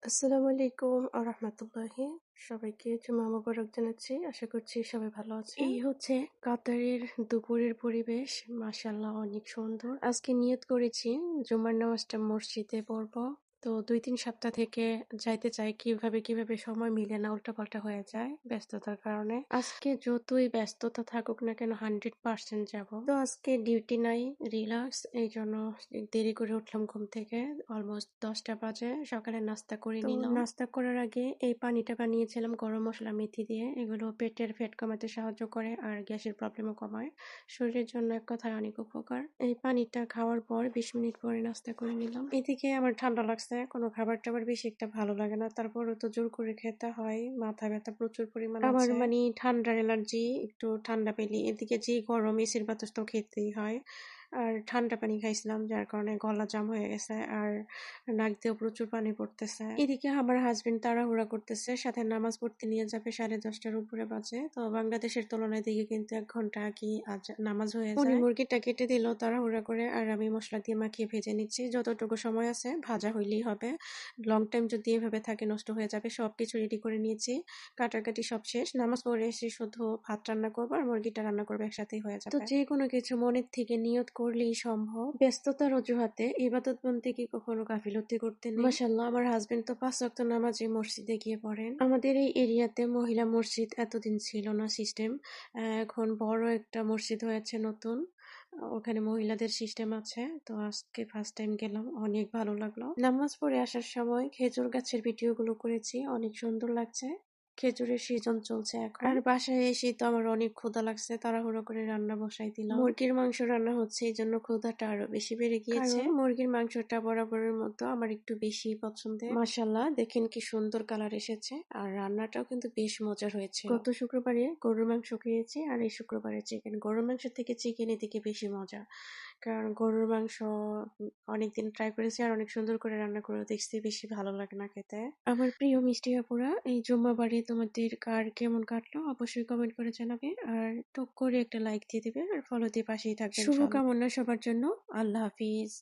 আসসালামু আলাইকুম রাহমাতুল্লাহি। সবাইকে জুমা মোবারক জানাচ্ছি। আশা করছি সবাই ভালো আছেন। এই হচ্ছে কাতারের দুপুরের পরিবেশ। মাশাআল্লাহ অনেক সুন্দর। আজকে নিয়ত করেছি জুমার নামাজটা মসজিদে পড়বো। তো ২-৩ সপ্তাহ থেকে যাইতে চাই, কিভাবে সময় মিলে না, উল্টাপাল্টা হয়ে যায় ব্যস্ততার কারণে। আজকে যতই ব্যস্ততা থাকুক না কেন 100% যাব। তো আজকে ডিউটি নাই, রিল্যাক্স। এই জন্য দেরি করে উঠলাম ঘুম থেকে। অলমোস্ট 10টা বাজে। সকালে নাস্তা করে নিলাম। নাস্তা করার আগে এই পানিটা বানিয়েছিলাম গরম মসলা মেথি দিয়ে। এগুলো পেটের ফ্যাট কমাতে সাহায্য করে আর গ্যাসের প্রবলেমও কমায়। শরীরের জন্য এক কথায় অনেক উপকার। এই পানিটা খাওয়ার পর 20 মিনিট পরে নাস্তা করে নিলাম। এদিকে আমার ঠান্ডা লাগছে, কোনো খাবার টাবার বেশি একটা ভালো লাগে না, তারপরও তো জোর করে খেতে হয়। মাথা ব্যথা প্রচুর পরিমাণ আছে। আমার ঠান্ডার অ্যালার্জি, একটু ঠান্ডা পেলে এদিকে যে গরম, এসির বাতাস তো খেতেই হয়। আর ঠান্ডা পানি খাইছিলাম, যার কারণে গলা জাম হয়ে গেছে আর নাক দিয়েও প্রচুর পানি পড়তেছে। এদিকে আমার হাজবেন্ড তাড়াহুড়া করতেছে, সাথে নামাজ পড়তে নিয়ে যাবে। 10:30টার উপরে বাজে। তো বাংলাদেশের তুলনায় দিকে কিন্তু 1 ঘন্টা আগে আজ নামাজ হয়ে যায়। উনি মুরগিটা কেটে দিল তাড়াহুড়া করে, আর আমি মশলা দিয়ে মাখিয়ে ভেজে নিচ্ছি। যতটুকু সময় আছে ভাজা হইলেই হবে। লং টাইম যদি এভাবে থাকে নষ্ট হয়ে যাবে। সবকিছু রেডি করে নিয়েছি, কাটাকাটি সব শেষ। নামাজ পড়ে এসে শুধু ভাত রান্না করবো আর মুরগিটা রান্না করবো, একসাথেই হয়ে যাবে। তো যে কোনো কিছু মনের থেকে নিয়ত করলেই সম্ভব। ব্যস্ততার অজুহাতে ইবাদত বন্দেগী কি কখনো গাফিলতি করতে নেই। মাশাআল্লাহ, আমার হাজবেন্ড তো 5 ওয়াক্ত নামাজে মসজিদে গিয়ে পড়েন। আমাদের এই এরিয়াতে মহিলা মসজিদ এতদিন ছিল না সিস্টেম। এখন বড় একটা মসজিদ হয়েছে নতুন। ওখানে মহিলাদের সিস্টেম আছে। তো আজকে ফার্স্ট টাইম গেলাম, অনেক ভালো লাগলো। নামাজ পড়ে আসার সময় খেজুর গাছের ভিডিওগুলো করেছি, অনেক সুন্দর লাগছে। খেজুরের সিজন চলছে এখন। আর বাসায় এসে তো আমার অনেক ক্ষুধা লাগছে, তাড়াহুড়ো করে রান্না বসাই দিলাম। মুরগির মাংস রান্না হচ্ছে, এই জন্য ক্ষুধাটা আরো বেশি বেড়ে গিয়েছে। মুরগির মাংসটা বরাবরের মতো আমার একটু বেশি পছন্দের। মাশাআল্লাহ, দেখেন কি সুন্দর কালার এসেছে। আর রান্নাটাও কিন্তু বেশ মজার হয়েছে। গত শুক্রবারে গরুর মাংস খেয়েছি, আর এই শুক্রবারে চিকেন। গরুর মাংস থেকে চিকেন এদিকে বেশি মজা, কারণ গরুর মাংস অনেকদিন ট্রাই করেছি আর অনেক সুন্দর করে রান্না করে দেখছি, বেশি ভালো লাগে না খেতে। আমার প্রিয় মিষ্টি আপুরা, এই জুম্মাবারে তোমাদের কার কেমন কাটলো অবশ্যই কমেন্ট করে জানাবে, আর টুক করে একটা লাইক দিয়ে দিবে আর ফলো দিয়ে পাশেই থাকবে। শুভকামনা সবার জন্য। আল্লাহ হাফিজ।